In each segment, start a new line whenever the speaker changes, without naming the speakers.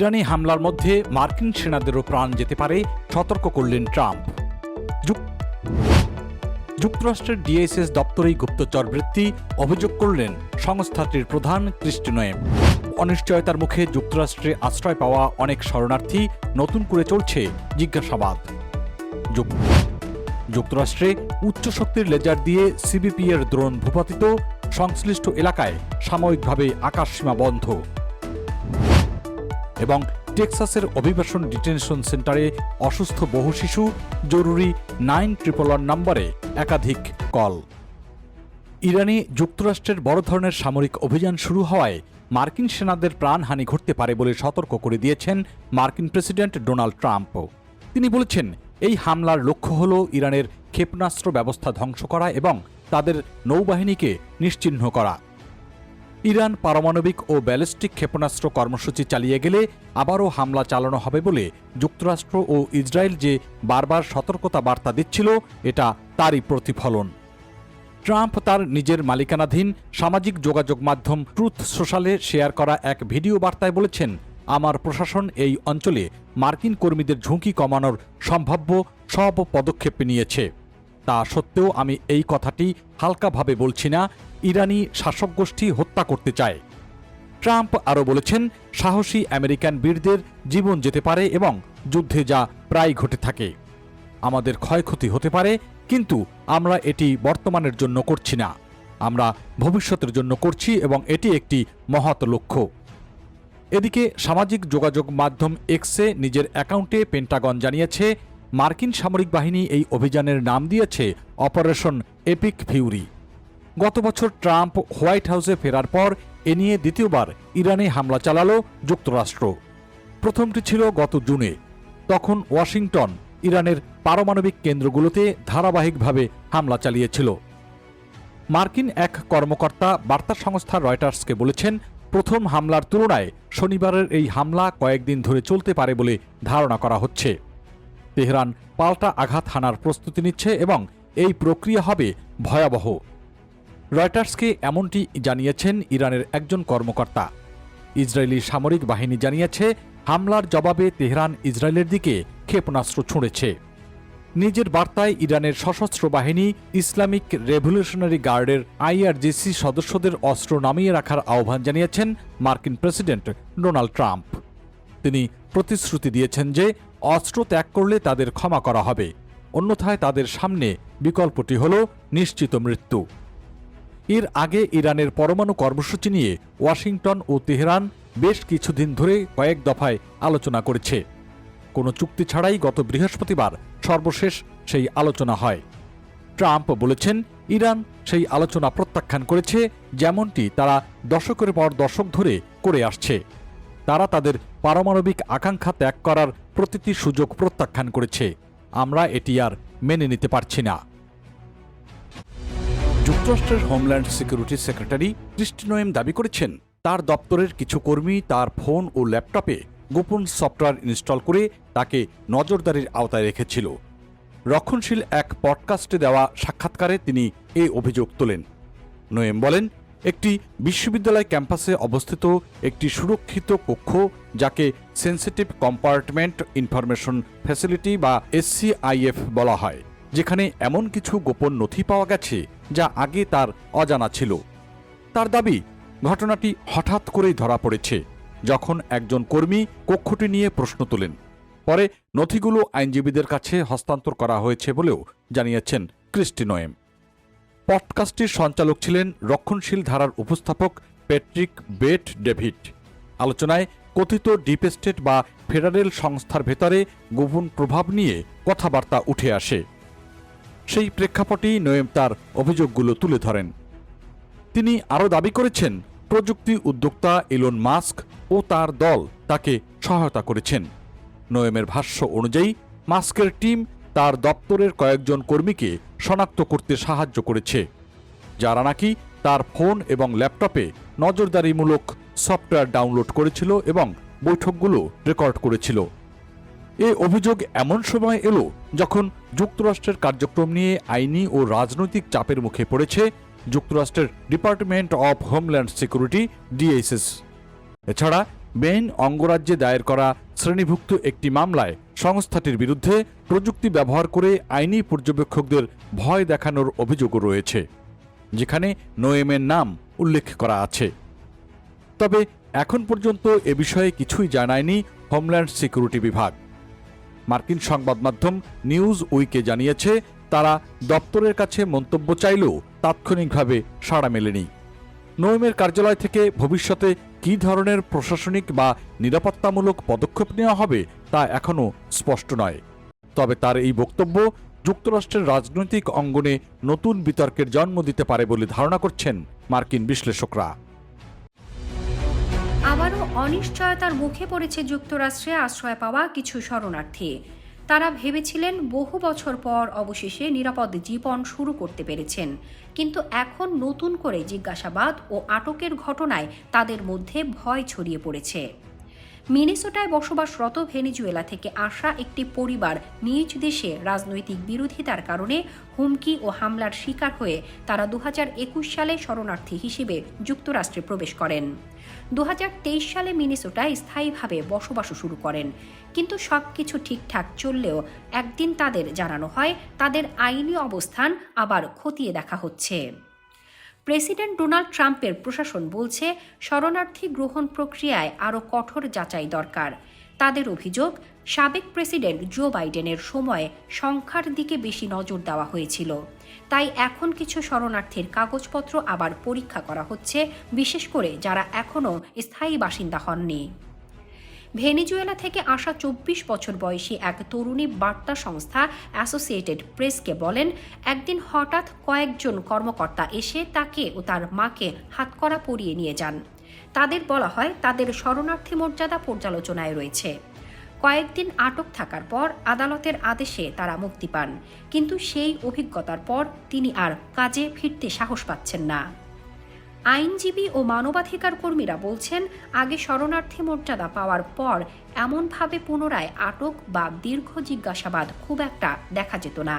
ইরানি হামলার মধ্যে মার্কিন সেনাদেরও প্রাণ যেতে পারে, সতর্ক করলেন ট্রাম্প। যুক্তরাষ্ট্রের ডিএসএস দপ্তরেই গুপ্তচর বৃত্তি, অভিযোগ করলেন সংস্থাটির প্রধান ক্রিস্টি নোয়েম। অনিশ্চয়তার মুখে যুক্তরাষ্ট্রে আশ্রয় পাওয়া অনেক শরণার্থী, নতুন করে চলছে জিজ্ঞাসাবাদ। যুক্তরাষ্ট্রে উচ্চ শক্তির লেজার দিয়ে সিবিপি এর ড্রোন ভূপাতিত, সংশ্লিষ্ট এলাকায় সাময়িকভাবে আকাশসীমা বন্ধ। এবং টেক্সাসের অভিবাসন ডিটেনশন সেন্টারে অসুস্থ বহু শিশু, জরুরি 911 নম্বরে একাধিক কল। ইরানে যুক্তরাষ্ট্রের বড় ধরনের সামরিক অভিযান শুরু হওয়ায় মার্কিন সেনাদের প্রাণহানি ঘটতে পারে বলে সতর্ক করে দিয়েছেন মার্কিন প্রেসিডেন্ট ডোনাল্ড ট্রাম্প। তিনি বলেছেন, এই হামলার লক্ষ্য হল ইরানের ক্ষেপণাস্ত্র ব্যবস্থা ধ্বংস করা এবং তাদের নৌবাহিনীকে নিশ্চিহ্ন করা। ইরান পারমাণবিক ও ব্যালিস্টিক ক্ষেপণাস্ত্র কর্মসূচি চালিয়ে গেলে আবারও হামলা চালানো হবে বলে যুক্তরাষ্ট্র ও ইসরায়েল যে বারবার সতর্কতা বার্তা দিচ্ছিল, এটা তারই প্রতিফলন। ট্রাম্প তার নিজের মালিকানাধীন সামাজিক যোগাযোগ মাধ্যম ট্রুথ সোশ্যালে শেয়ার করা এক ভিডিও বার্তায় বলেছেন, আমার প্রশাসন এই অঞ্চলে মার্কিন কর্মীদের ঝুঁকি কমানোর সম্ভাব্য সব পদক্ষেপ নিয়েছে। তা সত্ত্বেও আমি এই কথাটি হালকাভাবে বলছি না, ইরানি শাসক গোষ্ঠী হত্যা করতে চায়। ট্রাম্প আরও বলেছেন, সাহসী আমেরিকান বীরদের জীবন যেতে পারে এবং যুদ্ধে যা প্রায় ঘটে থাকে। আমাদের ক্ষয়ক্ষতি হতে পারে, কিন্তু আমরা এটি বর্তমানের জন্য করছি না, আমরা ভবিষ্যতের জন্য করছি এবং এটি একটি মহৎ লক্ষ্য। এদিকে সামাজিক যোগাযোগ মাধ্যম এক্সে নিজের অ্যাকাউন্টে পেন্টাগন জানিয়েছে, মার্কিন সামরিক বাহিনী এই অভিযানের নাম দিয়েছে অপারেশন এপিক ফিউরি। গত বছর ট্রাম্প হোয়াইট হাউসে ফেরার পর এ নিয়ে দ্বিতীয়বার ইরানে হামলা চালালো যুক্তরাষ্ট্র। প্রথমটি ছিল গত জুনে। তখন ওয়াশিংটন ইরানের পারমাণবিক কেন্দ্রগুলোতে ধারাবাহিকভাবে হামলা চালিয়েছিল। মার্কিন এক কর্মকর্তা বার্তা সংস্থা রয়টার্সকে বলেছেন, প্রথম হামলার তুলনায় শনিবারের এই হামলা কয়েকদিন ধরে চলতে পারে বলে ধারণা করা হচ্ছে। তেহরান পাল্টা আঘাত হানার প্রস্তুতি নিচ্ছে এবং এই প্রক্রিয়া হবে ভয়াবহ। রয়টার্সকে এমনটি জানিয়েছেন ইরানের একজন কর্মকর্তা। ইসরায়েলি সামরিক বাহিনী জানিয়েছে, হামলার জবাবে তেহরান ইসরায়েলের দিকে ক্ষেপণাস্ত্র ছুঁড়েছে। নিজের বার্তায় ইরানের সশস্ত্র বাহিনী ইসলামিক রেভলিউশনারি গার্ডের আইআরজিসি সদস্যদের অস্ত্র নামিয়ে রাখার আহ্বান জানিয়েছেন মার্কিন প্রেসিডেন্ট ডোনাল্ড ট্রাম্প। তিনি প্রতিশ্রুতি দিয়েছেন যে অস্ত্র ত্যাগ করলে তাদের ক্ষমা করা হবে, অন্যথায় তাদের সামনে বিকল্পটি হল নিশ্চিত মৃত্যু। এর আগে ইরানের পরমাণু কর্মসূচি নিয়ে ওয়াশিংটন ও তেহরান বেশ কিছুদিন ধরে কয়েক দফায় আলোচনা করেছে। কোনো চুক্তি ছাড়াই গত বৃহস্পতিবার সর্বশেষ সেই আলোচনা হয়। ট্রাম্প বলেছেন, ইরান সেই আলোচনা প্রত্যাখ্যান করেছে, যেমনটি তারা দশকের পর দশক ধরে করে আসছে। তারা তাদের পারমাণবিক আকাঙ্ক্ষা ত্যাগ করার প্রতিটি সুযোগ প্রত্যাখ্যান করেছে। আমরা এটি আর মেনে নিতে পারছি না। যুক্তরাষ্ট্রের homeland security secretary Kristi Noem দাবি করেছেন, তার দপ্তরের কিছু কর্মী তার ফোন ও ল্যাপটপে গোপন সফটওয়্যার ইনস্টল করে তাকে নজরদারির আওতায় রেখেছিল। রক্ষণশীল এক পডকাস্টে দেওয়া সাক্ষাৎকারে তিনি এই অভিযোগ তোলেন। নোয়েম বলেন, একটি বিশ্ববিদ্যালয় ক্যাম্পাসে অবস্থিত একটি সুরক্ষিত কক্ষ, যাকে সেন্সিটিভ কম্পার্টমেন্ট ইনফরমেশন ফ্যাসিলিটি বা SCIF বলা হয়, যেখানে এমন কিছু গোপন নথি পাওয়া গেছে যা আগে তার অজানা ছিল। তার দাবি, ঘটনাটি হঠাৎ করেই ধরা পড়েছে যখন একজন কর্মী কক্ষটি নিয়ে প্রশ্ন তোলেন। পরে নথিগুলো আইনজীবীদের কাছে হস্তান্তর করা হয়েছে বলেও জানিয়েছেন ক্রিস্টি নোয়েম। পডকাস্টটির সঞ্চালক ছিলেন রক্ষণশীল ধারার উপস্থাপক প্যাট্রিক বেট ডেভিড। আলোচনায় কথিত ডিপ স্টেট বা ফেডারেল সংস্থার ভেতরে গোপন প্রভাব নিয়ে কথাবার্তা উঠে আসে। সেই প্রেক্ষাপটেই নোয়েম তার অভিযোগগুলো তুলে ধরেন। তিনি আরও দাবি করেছেন, প্রযুক্তি উদ্যোক্তা ইলন মাস্ক ও তার দল তাকে সহায়তা করেছেন। নোয়েমের ভাষ্য অনুযায়ী, মাস্কের টিম তার দপ্তরের কয়েকজন কর্মীকে শনাক্ত করতে সাহায্য করেছে, যারা নাকি তার ফোন এবং ল্যাপটপে নজরদারিমূলক সফটওয়্যার ডাউনলোড করেছিল এবং বৈঠকগুলো রেকর্ড করেছিল। এ অভিযোগ এমন সময় এলো যখন যুক্তরাষ্ট্রের কার্যক্রম নিয়ে আইনি ও রাজনৈতিক চাপের মুখে পড়েছে যুক্তরাষ্ট্রের department of homeland security DHS। এছাড়া বেইন অঙ্গরাজ্যে দায়ের করা শ্রেণীভুক্ত একটি মামলায় সংস্থাটির বিরুদ্ধে প্রযুক্তি ব্যবহার করে আইনি পর্যবেক্ষকদের ভয় দেখানোর অভিযোগও রয়েছে, যেখানে নোয়েমের নাম উল্লেখ করা আছে। তবে এখন পর্যন্ত এ বিষয়ে কিছুই জানায়নি হোমল্যান্ড সিকিউরিটি বিভাগ। মার্কিন সংবাদ মাধ্যম নিউজ উইকে জানিয়েছে, তারা দপ্তরের কাছে মন্তব্য চাইলেও তাৎক্ষণিকভাবে সাড়া মেলেনি। নোয়েমের কার্যালয় থেকে ভবিষ্যতে কী ধরনের প্রশাসনিক বা নিরাপত্তামূলক পদক্ষেপ নেওয়া হবে তা এখনও স্পষ্ট নয়। তবে তার এই বক্তব্য যুক্তরাষ্ট্রের রাজনৈতিক অঙ্গনে নতুন বিতর্কের জন্ম দিতে পারে বলে ধারণা করছেন মার্কিন বিশ্লেষকরা।
আবারও অনিশ্চয়তার মুখে পড়েছে যুক্তরাষ্ট্রে আশ্রয় পাওয়া কিছু শরণার্থী। তারা ভেবেছিলেন বহু বছর পর অবশেষে নিরাপদ জীবন শুরু করতে পেরেছেন, কিন্তু এখন নতুন করে জিজ্ঞাসাবাদ ও আটকের ঘটনায় তাদের মধ্যে ভয় ছড়িয়ে পড়েছে। মিনেসোটায় বসবাসরত ভেনেজুয়েলা থেকে আসা একটি পরিবার নিজ দেশে রাজনৈতিক বিরোধিতার কারণে হুমকি ও হামলার শিকার হয়ে তারা 2021 সালে শরণার্থী হিসেবে যুক্তরাষ্ট্রে প্রবেশ করেন। 2023 সালে মিনেসোটায় স্থায়ীভাবে বসবাস শুরু করেন, কিন্তু সবকিছু ঠিকঠাক চললেও একদিন তাদের জানানো হয় তাদের আইনি অবস্থান আবার খতিয়ে দেখা হচ্ছে। প্রেসিডেন্ট ডোনাল্ড ট্রাম্পের প্রশাসন বলছে শরণার্থী গ্রহণ প্রক্রিয়ায় আরও কঠোর যাচাই দরকার। তাদের অভিযোগ, সাবেক প্রেসিডেন্ট জো বাইডেনের সময়ে সংখ্যার দিকে বেশি নজর দেওয়া হয়েছিল, তাই এখন কিছু শরণার্থীর কাগজপত্র আবার পরীক্ষা করা হচ্ছে, বিশেষ করে যারা এখনও স্থায়ী বাসিন্দা হননি। ভেনেজুয়েলা থেকে আসা 24 বছর বয়সী এক তরুণী বার্তা সংস্থা অ্যাসোসিয়েটেড প্রেসকে বলেন, একদিন হঠাৎ কয়েকজন কর্মকর্তা এসে তাকে ও তার মাকে হাতকড়া পরিয়ে নিয়ে যান। তাদের বলা হয় তাদের শরণার্থী মর্যাদা পর্যালোচনায় রয়েছে। কয়েকদিন আটক থাকার পর আদালতের আদেশে তারা মুক্তি পান, কিন্তু সেই অভিজ্ঞতার পর তিনি আর কাজে ফিরতে সাহস পাচ্ছেন না। আইনজীবী ও মানবাধিকার কর্মীরা বলছেন, আগে শরণার্থী মর্যাদা পাওয়ার পর এমনভাবে পুনরায় আটক বা দীর্ঘ জিজ্ঞাসাবাদ খুব একটা দেখা যেত না।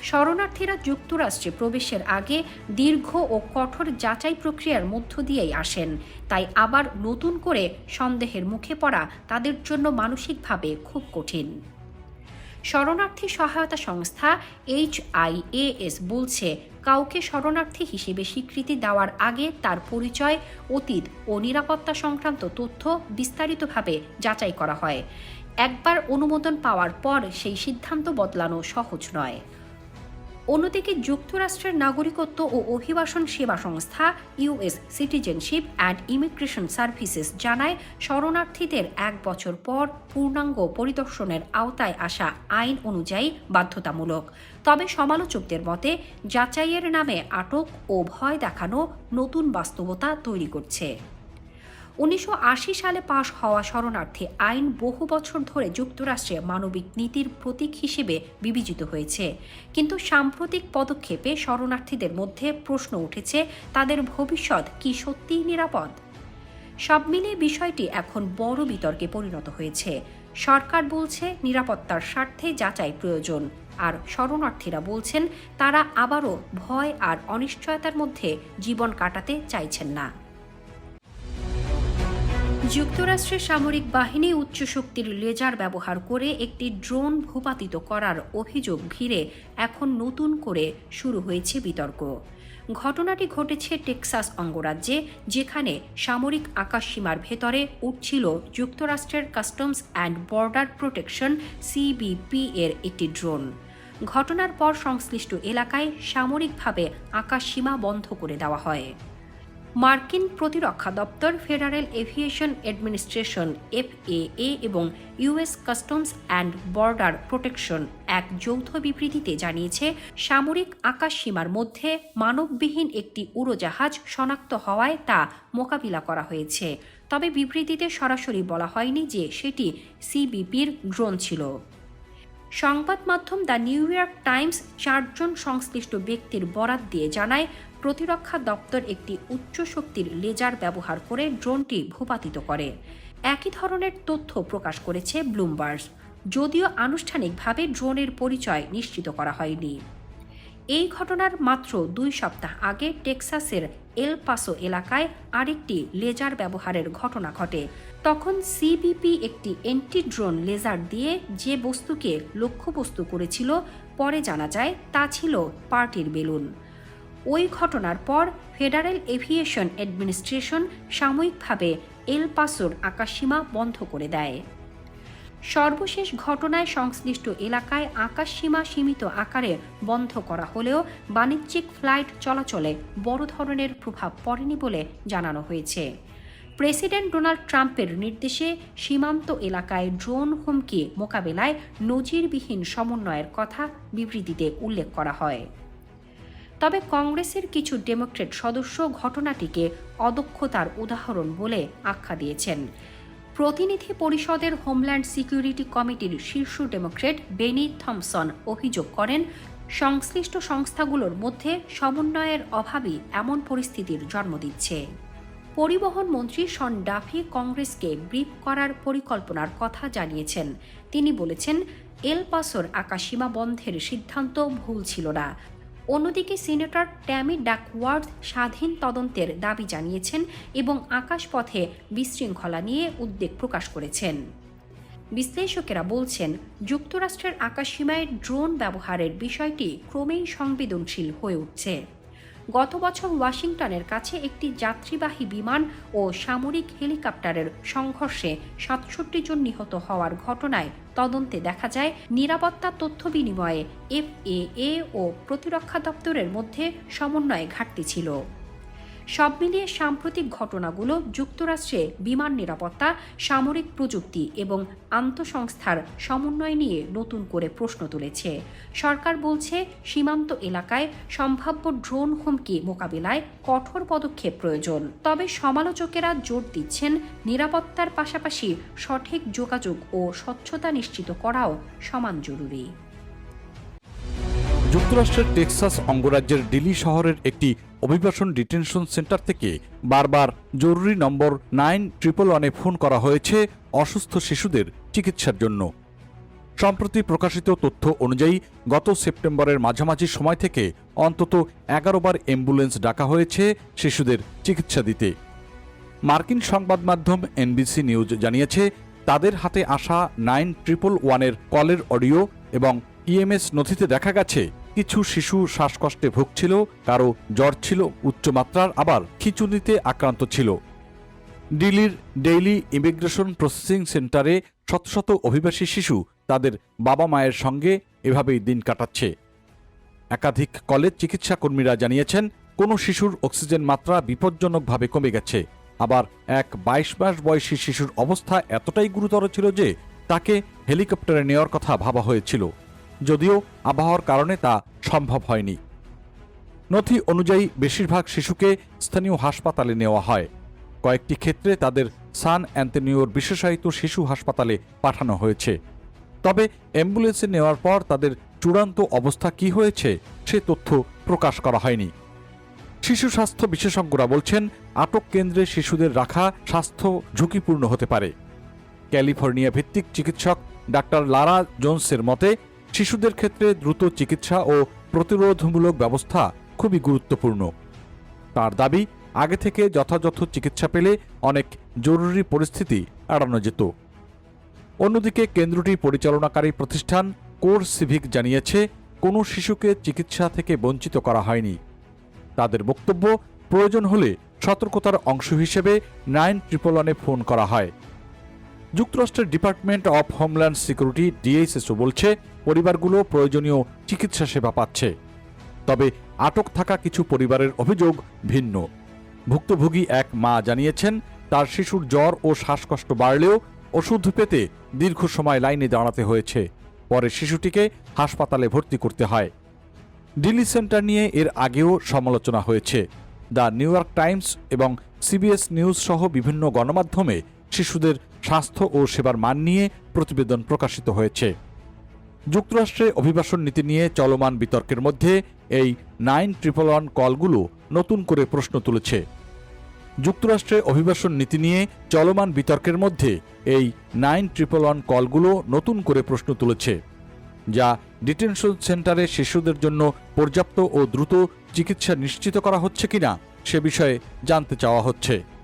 শরণার্থীরা যুক্তরাষ্ট্রে প্রবেশের আগে দীর্ঘ ও কঠোর যাচাই প্রক্রিয়ার মধ্য দিয়েই আসেন, তাই আবার নতুন করে সন্দেহের মুখে পড়া তাদের জন্য মানসিকভাবে খুব কঠিন। শরণার্থী সহায়তা সংস্থা HIAS বলছে, কাউকে শরণার্থী হিসেবে স্বীকৃতি দেওয়ার আগে তার পরিচয়, অতীত ও নিরাপত্তা সংক্রান্ত তথ্য বিস্তারিতভাবে যাচাই করা হয়। একবার অনুমোদন পাওয়ার পর সেই সিদ্ধান্ত বদলানো সহজ নয়। অন্যদিকে যুক্তরাষ্ট্রের নাগরিকত্ব ও অভিবাসন সেবা সংস্থা US citizenship and immigration services জানায়, শরণার্থীদের 1 বছর পর পূর্ণাঙ্গ পরিদর্শনের আওতায় আসা আইন অনুযায়ী বাধ্যতামূলক। তবে সমালোচকদের মতে যাচাইয়ের নামে আটক ও ভয় দেখানো নতুন বাস্তবতা তৈরি করছে। 1980 সালে পাশ হওয়া শরণার্থী আইন বহু বছর ধরে যুক্তরাষ্ট্রে মানবিক নীতির প্রতীক হিসেবে বিবেচিত হয়েছে, কিন্তু সাম্প্রতিক পদক্ষেপে শরণার্থীদের মধ্যে প্রশ্ন উঠেছে, তাদের ভবিষ্যৎ কি সত্যিই নিরাপদ? সব মিলিয়ে বিষয়টি এখন বড় বিতর্কে পরিণত হয়েছে। সরকার বলছে নিরাপত্তার স্বার্থে যাচাই প্রয়োজন, আর শরণার্থীরা বলছেন তারা আবারও ভয় আর অনিশ্চয়তার মধ্যে জীবন কাটাতে চাইছেন না। যুক্তরাষ্ট্রের সামরিক বাহিনী উচ্চ শক্তির লেজার ব্যবহার করে একটি ড্রোন ভূপাতিত করার অভিযোগ ঘিরে এখন নতুন করে শুরু হয়েছে বিতর্ক। ঘটনাটি ঘটেছে টেক্সাস অঙ্গরাজ্যে, যেখানে সামরিক আকাশসীমার ভেতরে উঠছিল যুক্তরাষ্ট্রের customs and border protection CBP এর একটি ড্রোন। ঘটনার পর সংশ্লিষ্ট এলাকায় সামরিকভাবে আকাশসীমা বন্ধ করে দেওয়া হয়। মার্কিন প্রতিরক্ষা দপ্তর, ফেডারেল এভিয়েশন অ্যাডমিনিস্ট্রেশন FAA এবং US customs and border protection এক যৌথ বিবৃতিতে জানিয়েছে, সামরিক আকাশসীমার মধ্যে মানববিহীন একটি উড়োজাহাজ শনাক্ত হওয়ায় তা মোকাবিলা করা হয়েছে। তবে বিবৃতিতে সরাসরি বলা হয়নি যে সেটি CBPর ড্রোন ছিল। সংবাদ মাধ্যম দ্য নিউ ইয়র্ক টাইমস 4 জন সংশ্লিষ্ট ব্যক্তির বরাত দিয়ে জানায়, প্রতিরক্ষা দপ্তর একটি উচ্চ শক্তির লেজার ব্যবহার করে ড্রোনটি ভূপাতিত করে। একই ধরনের তথ্য প্রকাশ করেছে ব্লুমবার্গ, যদিও আনুষ্ঠানিকভাবে ড্রোনের পরিচয় নিশ্চিত করা হয়নি। এই ঘটনার মাত্র 2 সপ্তাহ আগে টেক্সাসের এল পাসো এলাকায় আরেকটি লেজার ব্যবহারের ঘটনা ঘটে। তখন সিবিপি একটি এন্টি ড্রোন লেজার দিয়ে যে বস্তুকে লক্ষ্যবস্তু করেছিল পরে জানা যায় তা ছিল পার্টির বেলুন। ওই ঘটনার পর ফেডারেল এভিয়েশন অ্যাডমিনিস্ট্রেশন সাময়িকভাবে এল পাসোর আকাশসীমা বন্ধ করে দেয়। সর্বশেষ ঘটনায় সংশ্লিষ্ট এলাকায় আকাশসীমা সীমিত আকারে বন্ধ করা হলেও বাণিজ্যিক ফ্লাইট চলাচলে বড় ধরনের প্রভাব পড়েনি বলে জানানো হয়েছে। প্রেসিডেন্ট ডোনাল্ড ট্রাম্পের নির্দেশে সীমান্ত এলাকায় ড্রোন হুমকি মোকাবেলায় নজিরবিহীন সমন্বয়ের কথা বিবৃতিতে উল্লেখ করা হয়। তবে কংগ্রেসের কিছু ডেমোক্র্যাট সদস্য ঘটনাটিকে অদক্ষতার উদাহরণ বলে আখ্যা দিয়েছেন। প্রতিনিধি পরিষদের হোমল্যান্ড সিকিউরিটি কমিটির শীর্ষ ডেমোক্র্যাট বেনি থমসন অভিযোগ করেন, সংশ্লিষ্ট সংস্থাগুলোর মধ্যে সমন্বয়ের অভাবই এমন পরিস্থিতির জন্ম দিচ্ছে। পরিবহন মন্ত্রী শন ডাফি কংগ্রেসকে ব্রিফ করার পরিকল্পনার কথা জানিয়েছেন। তিনি বলেছেন, এল পাসোর আকাশসীমা বন্ধের সিদ্ধান্ত ভুল ছিল না। অন্যদিকে সিনেটর ট্যামি ডাকওয়ার্থ স্বাধীন তদন্তের দাবি জানিয়েছেন এবং আকাশপথে বিশৃঙ্খলা নিয়ে উদ্বেগ প্রকাশ করেছেন। বিশ্লেষকেরা বলছেন, যুক্তরাষ্ট্রের আকাশসীমায় ড্রোন ব্যবহারের বিষয়টি ক্রমেই সংবেদনশীল হয়ে উঠছে। গত বছর ওয়াশিংটনের কাছে একটি যাত্রীবাহী বিমান ও সামরিক হেলিকপ্টারের সংঘর্ষে 67 জন নিহত হওয়ার ঘটনায় তদন্তে দেখা যায় নিরাপত্তা তথ্য বিনিময়ে FAA ও প্রতিরক্ষা দপ্তরের মধ্যে সমন্বয়ে ঘাটতি ছিল। সব মিলিয়ে সাম্প্রতিক ঘটনাগুলো যুক্তরাষ্ট্রে বিমান নিরাপত্তা, সামরিক প্রযুক্তি এবং আন্তঃসংস্থার সমন্বয় নিয়ে নতুন করে প্রশ্ন তুলেছে। সরকার বলছে, সীমান্ত এলাকায় সম্ভাব্য ড্রোন হুমকি মোকাবিলায় কঠোর পদক্ষেপ প্রয়োজন। তবে সমালোচকেরা জোর দিচ্ছেন, নিরাপত্তার পাশাপাশি সঠিক যোগাযোগ ও স্বচ্ছতা নিশ্চিত করাও সমান জরুরি।
যুক্তরাষ্ট্রের টেক্সাস অঙ্গরাজ্যের ডিলি শহরের একটি অভিবাসন ডিটেনশন সেন্টার থেকে বারবার জরুরি নম্বর 911-এ ফোন করা হয়েছে অসুস্থ শিশুদের চিকিৎসার জন্য। সম্প্রতি প্রকাশিত তথ্য অনুযায়ী গত সেপ্টেম্বরের মাঝামাঝি সময় থেকে অন্তত 11 বার অ্যাম্বুলেন্স ডাকা হয়েছে শিশুদের চিকিৎসা দিতে। মার্কিন সংবাদ মাধ্যম NBC নিউজ জানিয়েছে, তাদের হাতে আসা 911-এর কলের অডিও এবং EMS নথিতে দেখা গেছে কিছু শিশু শ্বাসকষ্টে ভুগছিল, কারো জ্বর ছিল উচ্চমাত্রার, আবার খিঁচুনিতে আক্রান্ত ছিল। দিল্লির ডেইলি ইমিগ্রেশন প্রসেসিং সেন্টারে শত শত অভিবাসী শিশু তাদের বাবা মায়ের সঙ্গে এভাবেই দিন কাটাচ্ছে। একাধিক কলেজ চিকিৎসা কর্মীরা জানিয়েছেন, কোনো শিশুর অক্সিজেন মাত্রা বিপজ্জনকভাবে কমে গেছে। আবার এক 22 মাস বয়সী শিশুর অবস্থা এতটাই গুরুতর ছিল যে তাকে হেলিকপ্টারে নেওয়ার কথা ভাবা হয়েছিল, যদিও আবহাওয়ার কারণে তা সম্ভব হয়নি। নথি অনুযায়ী বেশিরভাগ শিশুকে স্থানীয় হাসপাতালে নেওয়া হয়। কয়েকটি ক্ষেত্রে তাদের সান অ্যান্তনিওর বিশেষায়িত শিশু হাসপাতালে পাঠানো হয়েছে। তবে অ্যাম্বুলেন্সে নেওয়ার পর তাদের চূড়ান্ত অবস্থা কী হয়েছে সে তথ্য প্রকাশ করা হয়নি। শিশু স্বাস্থ্য বিশেষজ্ঞরা বলছেন, আটক কেন্দ্রে শিশুদের রাখা স্বাস্থ্য ঝুঁকিপূর্ণ হতে পারে। ক্যালিফোর্নিয়া ভিত্তিক চিকিৎসক ডাক্তার লারা জোনসের মতে, শিশুদের ক্ষেত্রে দ্রুত চিকিৎসা ও প্রতিরোধমূলক ব্যবস্থা খুবই গুরুত্বপূর্ণ। তার দাবি, আগে থেকে যথাযথ চিকিৎসা পেলে অনেক জরুরি পরিস্থিতি এড়ানো যেত। অন্যদিকে কেন্দ্রটি পরিচালনাকারী প্রতিষ্ঠান কোর সিভিক জানিয়েছে, কোনো শিশুকে চিকিৎসা থেকে বঞ্চিত করা হয়নি। তাদের বক্তব্য, প্রয়োজন হলে সতর্কতার অংশ হিসেবে 911-এ ফোন করা হয়। যুক্তরাষ্ট্রের department of homeland security DHS বলছে, পরিবারগুলো প্রয়োজনীয় চিকিৎসা সেবা পাচ্ছে। তবে আটক থাকা কিছু পরিবারের অভিযোগ ভিন্ন। ভুক্তভোগী এক মা জানিয়েছেন, তার শিশুর জ্বর ও শ্বাসকষ্ট বাড়লেও ওষুধ পেতে দীর্ঘ সময় লাইনে দাঁড়াতে হয়েছে। পরে শিশুটিকে হাসপাতালে ভর্তি করতে হয়। ডিলি সেন্টার নিয়ে এর আগেও সমালোচনা হয়েছে। দ্য নিউ ইয়র্ক টাইমস এবং CBS নিউজ সহ বিভিন্ন গণমাধ্যমে শিশুদের স্বাস্থ্য ও সেবার মান নিয়ে প্রতিবেদন প্রকাশিত হয়েছে। যুক্তরাষ্ট্রে অভিবাসন নীতি নিয়ে চলমান বিতর্কের মধ্যে এই 911 কলগুলো নতুন করে প্রশ্ন তুলেছে। যুক্তরাষ্ট্রে অভিবাসন নীতি নিয়ে চলমান বিতর্কের মধ্যে এই 911 কলগুলো নতুন করে প্রশ্ন তুলেছে। যা ডিটেনশন সেন্টারে শিশুদের জন্য পর্যাপ্ত ও দ্রুত চিকিৎসা নিশ্চিত করা হচ্ছে কিনা সে বিষয়ে জানতে চাওয়া হচ্ছে।